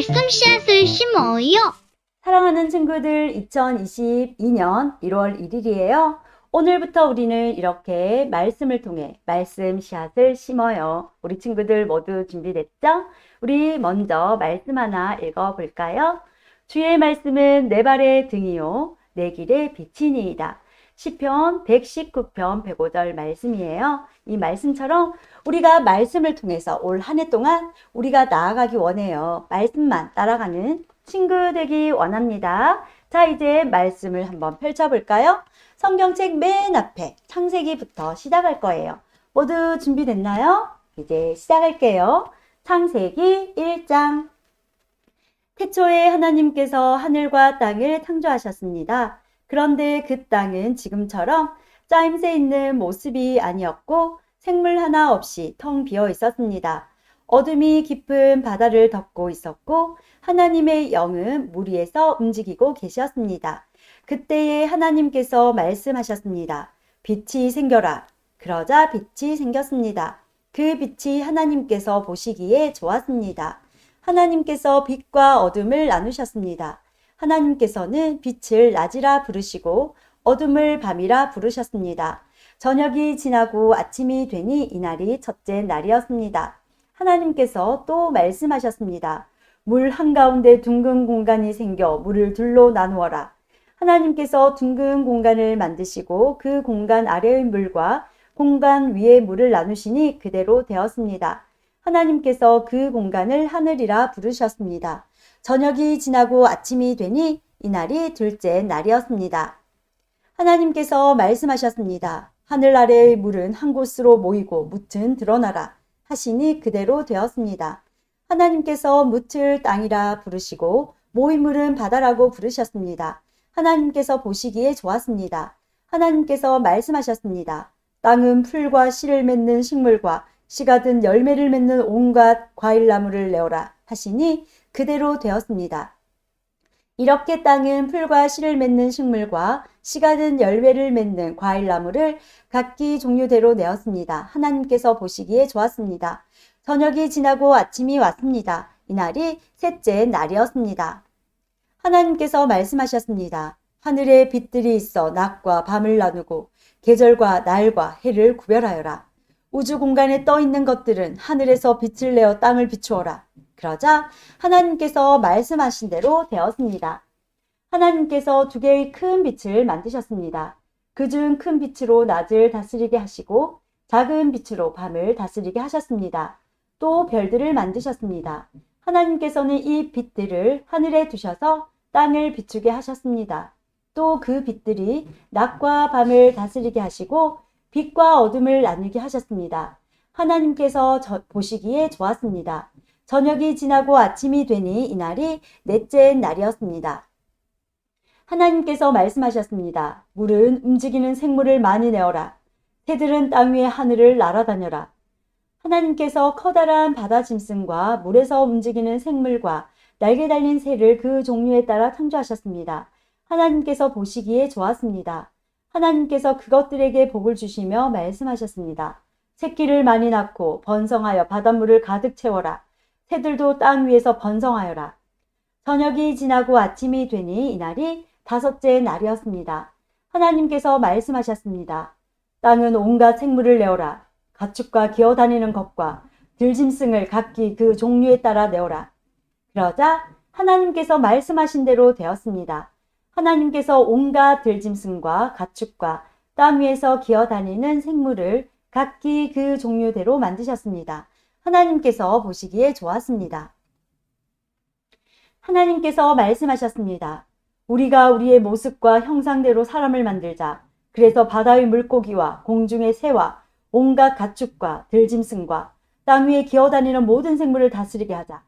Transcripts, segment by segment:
말씀 씨앗을 심어요. 사랑하는 친구들, 2022년 1월 1일이에요. 오늘부터 우리는 이렇게 말씀을 통해 말씀 씨앗을 심어요. 우리 친구들 모두 준비됐죠? 우리 먼저 말씀 하나 읽어볼까요? 주의 말씀은 내 발의 등이요 내 길의 빛이니이다. 시편 119편 105절 말씀이에요. 이 말씀처럼 우리가 말씀을 통해서 올 한 해 동안 우리가 나아가기 원해요. 말씀만 따라가는 친구 되기 원합니다. 자, 이제 말씀을 한번 펼쳐볼까요? 성경책 맨 앞에 창세기부터 시작할 거예요. 모두 준비됐나요? 이제 시작할게요. 창세기 1장. 태초에 하나님께서 하늘과 땅을 창조하셨습니다. 그런데 그 땅은 지금처럼 짜임새 있는 모습이 아니었고 생물 하나 없이 텅 비어 있었습니다. 어둠이 깊은 바다를 덮고 있었고 하나님의 영은 물 위에서 움직이고 계셨습니다. 그때에 하나님께서 말씀하셨습니다. 빛이 생겨라. 그러자 빛이 생겼습니다. 그 빛이 하나님께서 보시기에 좋았습니다. 하나님께서 빛과 어둠을 나누셨습니다. 하나님께서는 빛을 낮이라 부르시고 어둠을 밤이라 부르셨습니다. 저녁이 지나고 아침이 되니 이날이 첫째 날이었습니다. 하나님께서 또 말씀하셨습니다. 물 한가운데 둥근 공간이 생겨 물을 둘로 나누어라. 하나님께서 둥근 공간을 만드시고 그 공간 아래의 물과 공간 위의 물을 나누시니 그대로 되었습니다. 하나님께서 그 공간을 하늘이라 부르셨습니다. 저녁이 지나고 아침이 되니 이날이 둘째 날이었습니다. 하나님께서 말씀하셨습니다. 하늘 아래의 물은 한 곳으로 모이고 묻은 드러나라 하시니 그대로 되었습니다. 하나님께서 묻을 땅이라 부르시고 모인 물은 바다라고 부르셨습니다. 하나님께서 보시기에 좋았습니다. 하나님께서 말씀하셨습니다. 땅은 풀과 씨를 맺는 식물과 씨가 든 열매를 맺는 온갖 과일나무를 내어라 하시니 그대로 되었습니다. 이렇게 땅은 풀과 씨를 맺는 식물과 씨가 든 열매를 맺는 과일나무를 각기 종류대로 내었습니다. 하나님께서 보시기에 좋았습니다. 저녁이 지나고 아침이 왔습니다. 이날이 셋째 날이었습니다. 하나님께서 말씀하셨습니다. 하늘에 빛들이 있어 낮과 밤을 나누고 계절과 날과 해를 구별하여라. 우주 공간에 떠 있는 것들은 하늘에서 빛을 내어 땅을 비추어라. 그러자 하나님께서 말씀하신 대로 되었습니다. 하나님께서 두 개의 큰 빛을 만드셨습니다. 그중 큰 빛으로 낮을 다스리게 하시고 작은 빛으로 밤을 다스리게 하셨습니다. 또 별들을 만드셨습니다. 하나님께서는 이 빛들을 하늘에 두셔서 땅을 비추게 하셨습니다. 또 그 빛들이 낮과 밤을 다스리게 하시고 빛과 어둠을 나누게 하셨습니다. 하나님께서 보시기에 좋았습니다. 저녁이 지나고 아침이 되니 이날이 넷째 날이었습니다. 하나님께서 말씀하셨습니다. 물은 움직이는 생물을 많이 내어라. 새들은 땅 위의 하늘을 날아다녀라. 하나님께서 커다란 바다 짐승과 물에서 움직이는 생물과 날개 달린 새를 그 종류에 따라 창조하셨습니다. 하나님께서 보시기에 좋았습니다. 하나님께서 그것들에게 복을 주시며 말씀하셨습니다. 새끼를 많이 낳고 번성하여 바닷물을 가득 채워라. 새들도 땅 위에서 번성하여라. 저녁이 지나고 아침이 되니 이날이 다섯째 날이었습니다. 하나님께서 말씀하셨습니다. 땅은 온갖 생물을 내어라. 가축과 기어다니는 것과 들짐승을 각기 그 종류에 따라 내어라. 그러자 하나님께서 말씀하신 대로 되었습니다. 하나님께서 온갖 들짐승과 가축과 땅 위에서 기어다니는 생물을 각기 그 종류대로 만드셨습니다. 하나님께서 보시기에 좋았습니다. 하나님께서 말씀하셨습니다. 우리가 우리의 모습과 형상대로 사람을 만들자. 그래서 바다의 물고기와 공중의 새와 온갖 가축과 들짐승과 땅 위에 기어다니는 모든 생물을 다스리게 하자.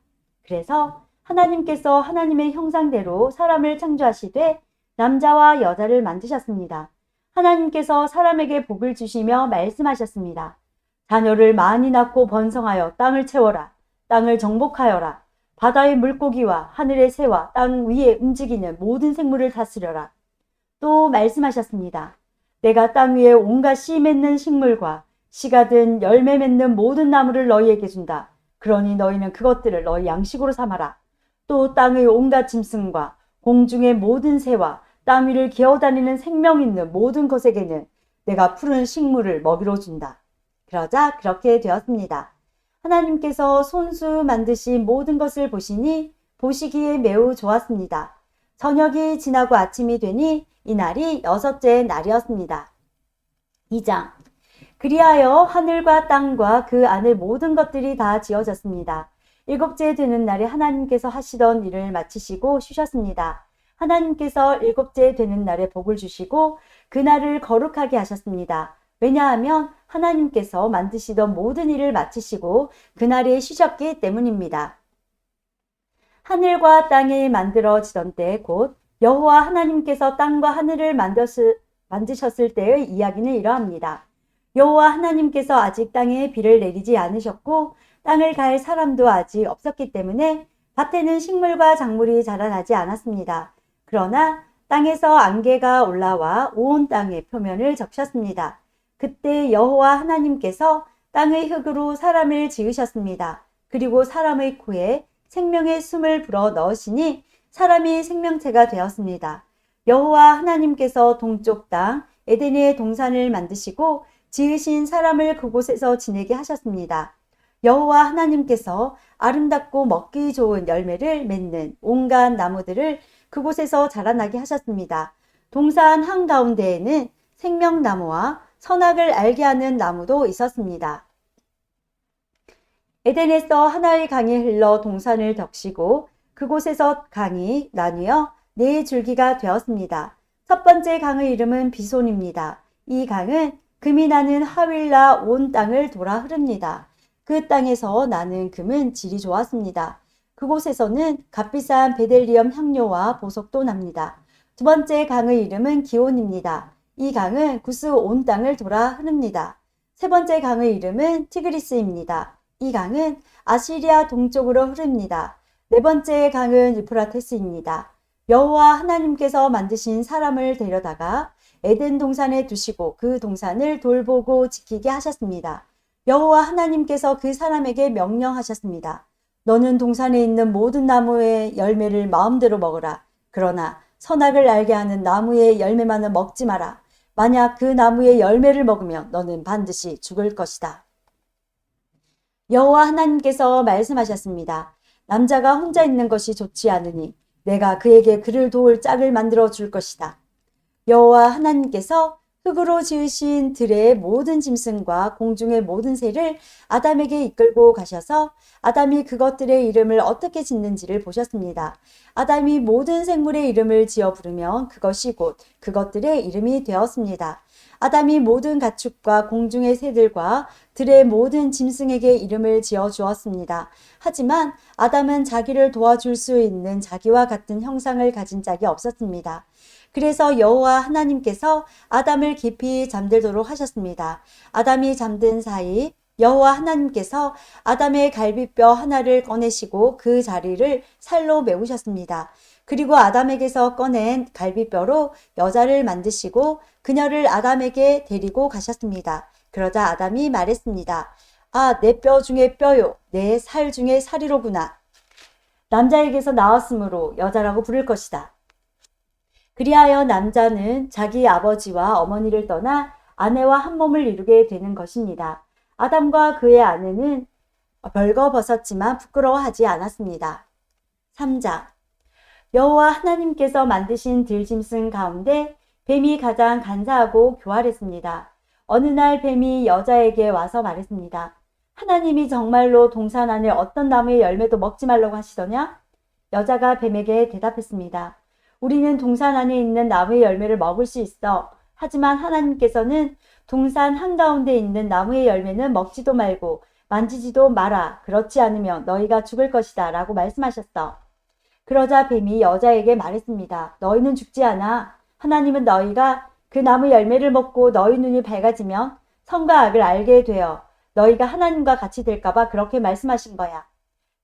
그래서 하나님께서 하나님의 형상대로 사람을 창조하시되 남자와 여자를 만드셨습니다. 하나님께서 사람에게 복을 주시며 말씀하셨습니다. 자녀를 많이 낳고 번성하여 땅을 채워라. 땅을 정복하여라. 바다의 물고기와 하늘의 새와 땅 위에 움직이는 모든 생물을 다스려라. 또 말씀하셨습니다. 내가 땅 위에 온갖 씨 맺는 식물과 씨가 든 열매 맺는 모든 나무를 너희에게 준다. 그러니 너희는 그것들을 너희 양식으로 삼아라. 또 땅의 온갖 짐승과 공중의 모든 새와 땅 위를 기어다니는 생명 있는 모든 것에게는 내가 푸른 식물을 먹이로 준다. 그러자 그렇게 되었습니다. 하나님께서 손수 만드신 모든 것을 보시니 보시기에 매우 좋았습니다. 저녁이 지나고 아침이 되니 이날이 6째 날이었습니다. 2장. 그리하여 하늘과 땅과 그 안의 모든 것들이 다 지어졌습니다. 7째 되는 날에 하나님께서 하시던 일을 마치시고 쉬셨습니다. 하나님께서 7째 되는 날에 복을 주시고 그날을 거룩하게 하셨습니다. 왜냐하면 하나님께서 만드시던 모든 일을 마치시고 그날에 쉬셨기 때문입니다. 하늘과 땅이 만들어지던 때 곧 여호와 하나님께서 땅과 하늘을 만드셨을 때의 이야기는 이러합니다. 여호와 하나님께서 아직 땅에 비를 내리지 않으셨고 땅을 갈 사람도 아직 없었기 때문에 밭에는 식물과 작물이 자라나지 않았습니다. 그러나 땅에서 안개가 올라와 온 땅의 표면을 적셨습니다. 그때 여호와 하나님께서 땅의 흙으로 사람을 지으셨습니다. 그리고 사람의 코에 생명의 숨을 불어 넣으시니 사람이 생명체가 되었습니다. 여호와 하나님께서 동쪽 땅 에덴의 동산을 만드시고 지으신 사람을 그곳에서 지내게 하셨습니다. 여호와 하나님께서 아름답고 먹기 좋은 열매를 맺는 온갖 나무들을 그곳에서 자라나게 하셨습니다. 동산 한가운데에는 생명나무와 선악을 알게 하는 나무도 있었습니다. 에덴에서 하나의 강이 흘러 동산을 덮시고 그곳에서 강이 나뉘어 4줄기가 되었습니다. 첫 번째 강의 이름은 비손입니다. 이 강은 금이 나는 하윌라 온 땅을 돌아 흐릅니다. 그 땅에서 나는 금은 질이 좋았습니다. 그곳에서는 값비싼 베델리엄 향료와 보석도 납니다. 두 번째 강의 이름은 기온입니다. 이 강은 구스 온 땅을 돌아 흐릅니다. 세 번째 강의 이름은 티그리스입니다. 이 강은 아시리아 동쪽으로 흐릅니다. 네 번째 강은 유프라테스입니다. 여호와 하나님께서 만드신 사람을 데려다가 에덴 동산에 두시고 그 동산을 돌보고 지키게 하셨습니다. 여호와 하나님께서 그 사람에게 명령하셨습니다. 너는 동산에 있는 모든 나무의 열매를 마음대로 먹으라. 그러나 선악을 알게 하는 나무의 열매만은 먹지 마라. 만약 그 나무의 열매를 먹으면 너는 반드시 죽을 것이다. 여호와 하나님께서 말씀하셨습니다. 남자가 혼자 있는 것이 좋지 않으니 내가 그에게 그를 도울 짝을 만들어 줄 것이다. 여호와 하나님께서 흙으로 지으신 들의 모든 짐승과 공중의 모든 새를 아담에게 이끌고 가셔서 아담이 그것들의 이름을 어떻게 짓는지를 보셨습니다. 아담이 모든 생물의 이름을 지어 부르면 그것이 곧 그것들의 이름이 되었습니다. 아담이 모든 가축과 공중의 새들과 들의 모든 짐승에게 이름을 지어 주었습니다. 하지만 아담은 자기를 도와줄 수 있는 자기와 같은 형상을 가진 짝이 없었습니다. 그래서 여호와 하나님께서 아담을 깊이 잠들도록 하셨습니다. 아담이 잠든 사이 여호와 하나님께서 아담의 갈비뼈 하나를 꺼내시고 그 자리를 살로 메우셨습니다. 그리고 아담에게서 꺼낸 갈비뼈로 여자를 만드시고 그녀를 아담에게 데리고 가셨습니다. 그러자 아담이 말했습니다. 아, 내 뼈 중에 뼈요, 내 살 중에 살이로구나. 남자에게서 나왔으므로 여자라고 부를 것이다. 그리하여 남자는 자기 아버지와 어머니를 떠나 아내와 한 몸을 이루게 되는 것입니다. 아담과 그의 아내는 벌거벗었지만 부끄러워하지 않았습니다. 3장. 여호와 하나님께서 만드신 들짐승 가운데 뱀이 가장 간사하고 교활했습니다. 어느 날 뱀이 여자에게 와서 말했습니다. 하나님이 정말로 동산 안에 어떤 나무의 열매도 먹지 말라고 하시더냐? 여자가 뱀에게 대답했습니다. 우리는 동산 안에 있는 나무의 열매를 먹을 수 있어. 하지만 하나님께서는 동산 한가운데 있는 나무의 열매는 먹지도 말고 만지지도 마라. 그렇지 않으면 너희가 죽을 것이다. 라고 말씀하셨어. 그러자 뱀이 여자에게 말했습니다. 너희는 죽지 않아. 하나님은 너희가 그 나무 열매를 먹고 너희 눈이 밝아지면 선과 악을 알게 되어 너희가 하나님과 같이 될까봐 그렇게 말씀하신 거야.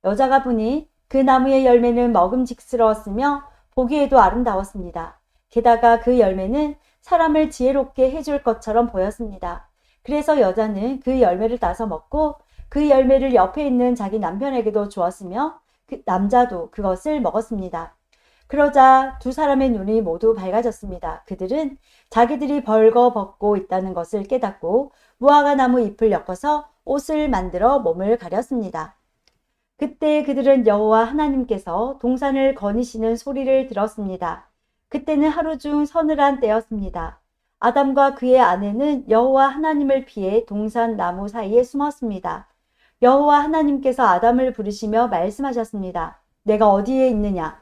여자가 보니 그 나무의 열매는 먹음직스러웠으며 보기에도 아름다웠습니다. 게다가 그 열매는 사람을 지혜롭게 해줄 것처럼 보였습니다. 그래서 여자는 그 열매를 따서 먹고 그 열매를 옆에 있는 자기 남편에게도 주었으며 그 남자도 그것을 먹었습니다. 그러자 두 사람의 눈이 모두 밝아졌습니다. 그들은 자기들이 벌거벗고 있다는 것을 깨닫고 무화과 나무 잎을 엮어서 옷을 만들어 몸을 가렸습니다. 그때 그들은 여호와 하나님께서 동산을 거니시는 소리를 들었습니다. 그때는 하루 중 서늘한 때였습니다. 아담과 그의 아내는 여호와 하나님을 피해 동산 나무 사이에 숨었습니다. 여호와 하나님께서 아담을 부르시며 말씀하셨습니다. 내가 어디에 있느냐?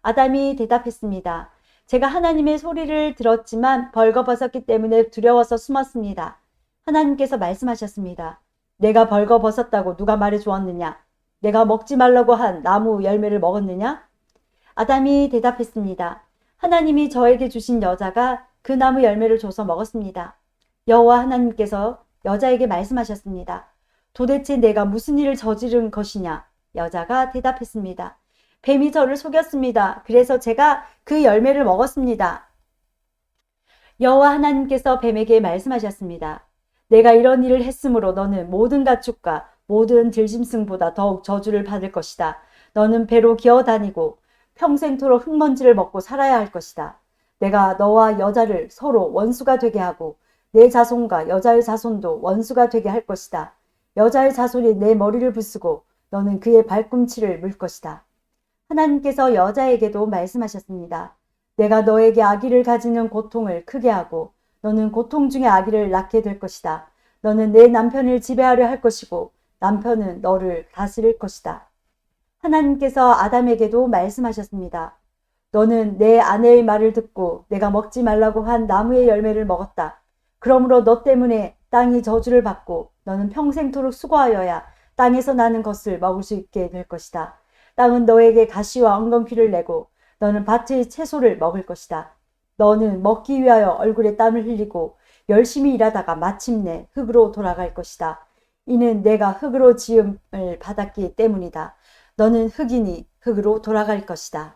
아담이 대답했습니다. 제가 하나님의 소리를 들었지만 벌거벗었기 때문에 두려워서 숨었습니다. 하나님께서 말씀하셨습니다. 내가 벌거벗었다고 누가 말해 주었느냐? 내가 먹지 말라고 한 나무 열매를 먹었느냐? 아담이 대답했습니다. 하나님이 저에게 주신 여자가 그 나무 열매를 줘서 먹었습니다. 여호와 하나님께서 여자에게 말씀하셨습니다. 도대체 내가 무슨 일을 저지른 것이냐? 여자가 대답했습니다. 뱀이 저를 속였습니다. 그래서 제가 그 열매를 먹었습니다. 여호와 하나님께서 뱀에게 말씀하셨습니다. 내가 이런 일을 했으므로 너는 모든 가축과 모든 들짐승보다 더욱 저주를 받을 것이다. 너는 배로 기어다니고 평생토록 흙먼지를 먹고 살아야 할 것이다. 내가 너와 여자를 서로 원수가 되게 하고 내 자손과 여자의 자손도 원수가 되게 할 것이다. 여자의 자손이 내 머리를 부수고 너는 그의 발꿈치를 물 것이다. 하나님께서 여자에게도 말씀하셨습니다. 내가 너에게 아기를 가지는 고통을 크게 하고 너는 고통 중에 아기를 낳게 될 것이다. 너는 내 남편을 지배하려 할 것이고 남편은 너를 다스릴 것이다. 하나님께서 아담에게도 말씀하셨습니다. 너는 내 아내의 말을 듣고 내가 먹지 말라고 한 나무의 열매를 먹었다. 그러므로 너 때문에 땅이 저주를 받고 너는 평생토록 수고하여야 땅에서 나는 것을 먹을 수 있게 될 것이다. 땅은 너에게 가시와 엉겅퀴를 내고 너는 밭의 채소를 먹을 것이다. 너는 먹기 위하여 얼굴에 땀을 흘리고 열심히 일하다가 마침내 흙으로 돌아갈 것이다. 이는 내가 흙으로 지음을 받았기 때문이다. 너는 흙이니 흙으로 돌아갈 것이다.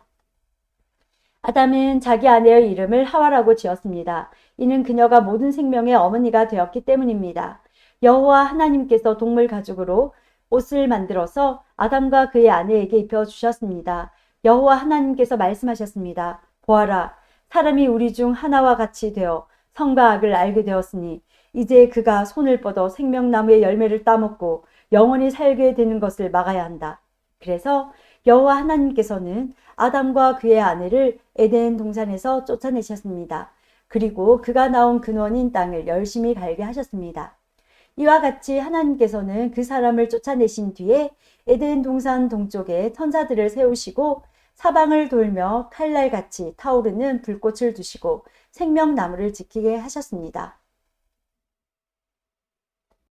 아담은 자기 아내의 이름을 하와라고 지었습니다. 이는 그녀가 모든 생명의 어머니가 되었기 때문입니다. 여호와 하나님께서 동물 가죽으로 옷을 만들어서 아담과 그의 아내에게 입혀주셨습니다. 여호와 하나님께서 말씀하셨습니다. 보아라, 사람이 우리 중 하나와 같이 되어 선과 악을 알게 되었으니 이제 그가 손을 뻗어 생명나무의 열매를 따먹고 영원히 살게 되는 것을 막아야 한다. 그래서 여호와 하나님께서는 아담과 그의 아내를 에덴 동산에서 쫓아내셨습니다. 그리고 그가 나온 근원인 땅을 열심히 갈게 하셨습니다. 이와 같이 하나님께서는 그 사람을 쫓아내신 뒤에 에덴 동산 동쪽에 천사들을 세우시고 사방을 돌며 칼날같이 타오르는 불꽃을 두시고 생명나무를 지키게 하셨습니다.